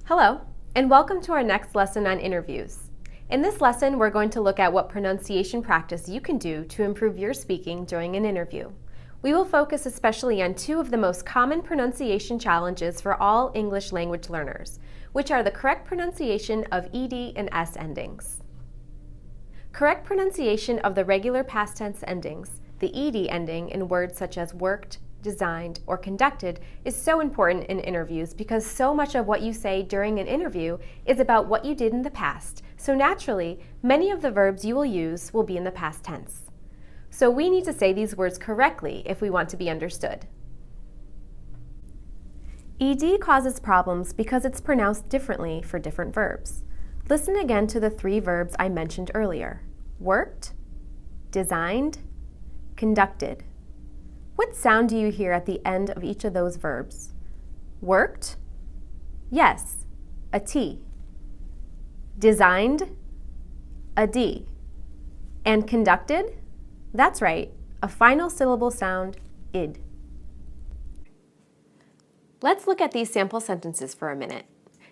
Hello, and welcome to our next lesson on interviews. In this lesson, we're going to look at what pronunciation practice you can do to improve your speaking during an interview. We will focus especially on two of the most common pronunciation challenges for all English language learners, which are the correct pronunciation of ed and s endings. Correct pronunciation of the regular past tense endings, the ed ending in words such as worked, designed, or conducted is so important in interviews because so much of what you say during an interview is about what you did in the past, so naturally, many of the verbs you will use will be in the past tense. So we need to say these words correctly if we want to be understood. Ed causes problems because it's pronounced differently for different verbs. Listen again to the three verbs I mentioned earlier: worked, designed, conducted. What sound do you hear at the end of each of those verbs? Worked? Yes, a T. Designed? A D. And conducted? That's right, a final syllable sound, id. Let's look at these sample sentences for a minute.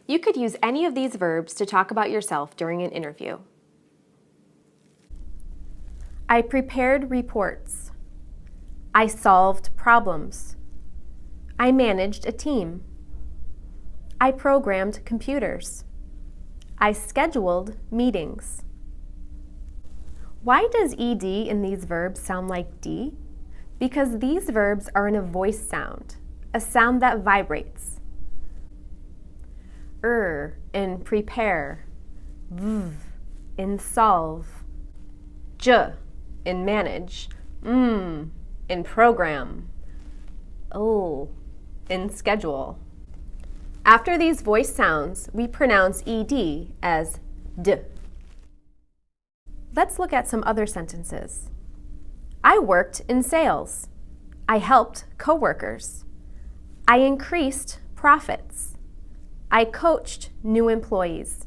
You could use any of these verbs to talk about yourself during an interview. I prepared reports. I solved problems. I managed a team. I programmed computers. I scheduled meetings. Why does ed in these verbs sound like D? Because these verbs are in a voice sound, a sound that vibrates. In prepare, v in solve, j in manage, in program, in schedule. After these voice sounds, we pronounce ed as d. Let's look at some other sentences. I worked in sales. I helped coworkers. I increased profits. I coached new employees.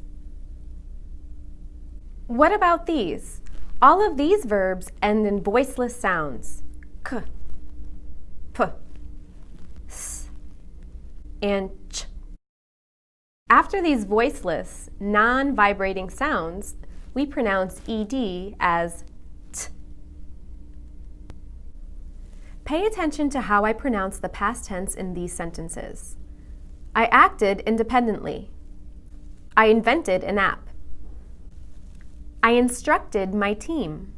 What about these? All of these verbs end in voiceless sounds. K, p, s, and ch. After these voiceless, non-vibrating sounds, we pronounce ed as t. Pay attention to how I pronounce the past tense in these sentences. I acted independently. I invented an app. I instructed my team.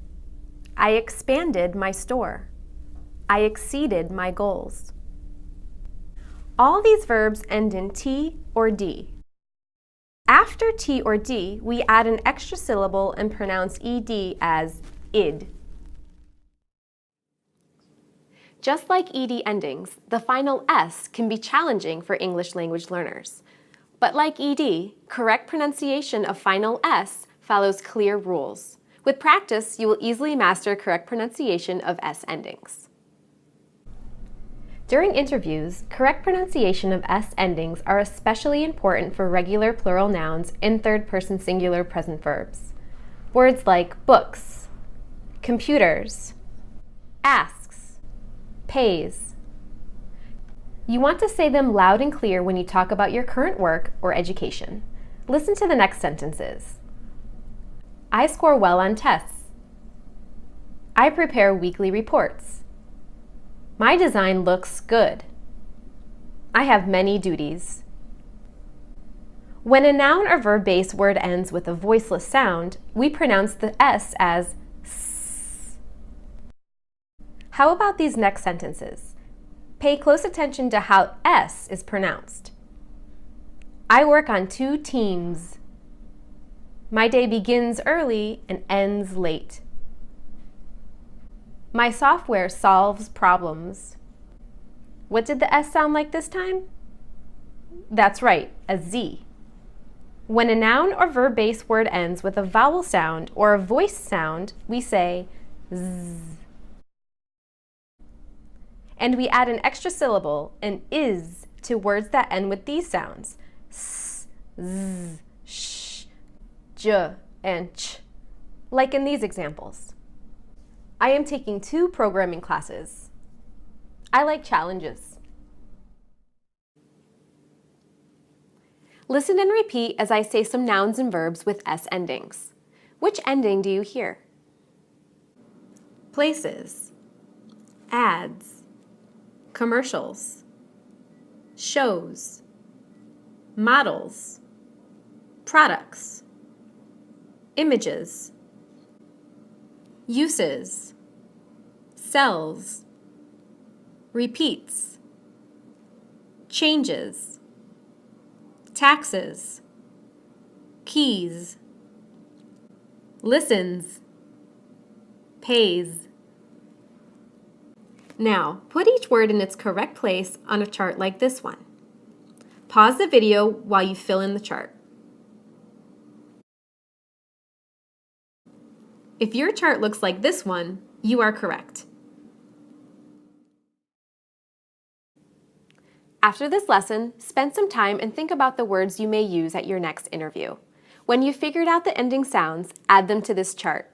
I expanded my store. I exceeded my goals. All these verbs end in T or D. After T or D, we add an extra syllable and pronounce ed as id. Just like ed endings, the final S can be challenging for English language learners. But like ed, correct pronunciation of final S follows clear rules. With practice, you will easily master correct pronunciation of S endings. During interviews, correct pronunciation of S endings are especially important for regular plural nouns and third-person singular present verbs. Words like books, computers, asks, pays. You want to say them loud and clear when you talk about your current work or education. Listen to the next sentences. I score well on tests. I prepare weekly reports. My design looks good. I have many duties. When a noun or verb-based word ends with a voiceless sound, we pronounce the S as S. How about these next sentences? Pay close attention to how S is pronounced. I work on 2 teams. My day begins early and ends late. My software solves problems. What did the S sound like this time? That's right, a Z. When a noun or verb-based word ends with a vowel sound or a voice sound, we say Z. And we add an extra syllable, an is, to words that end with these sounds: S, Z, sh, j, and ch, like in these examples. I am taking 2 programming classes. I like challenges. Listen and repeat as I say some nouns and verbs with S endings. Which ending do you hear? Places, ads, commercials, shows, models, products, images, uses, sells, repeats, changes, taxes, keys, listens, pays. Now, put each word in its correct place on a chart like this one. Pause the video while you fill in the chart. If your chart looks like this one, you are correct. After this lesson, spend some time and think about the words you may use at your next interview. When you've figured out the ending sounds, add them to this chart.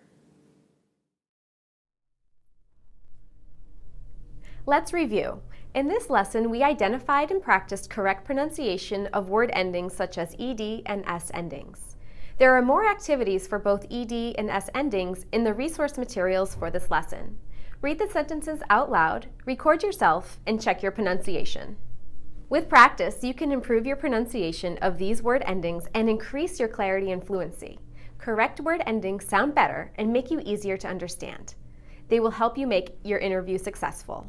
Let's review. In this lesson, we identified and practiced correct pronunciation of word endings such as ed and s endings. There are more activities for both ed and s endings in the resource materials for this lesson. Read the sentences out loud, record yourself, and check your pronunciation. With practice, you can improve your pronunciation of these word endings and increase your clarity and fluency. Correct word endings sound better and make you easier to understand. They will help you make your interview successful.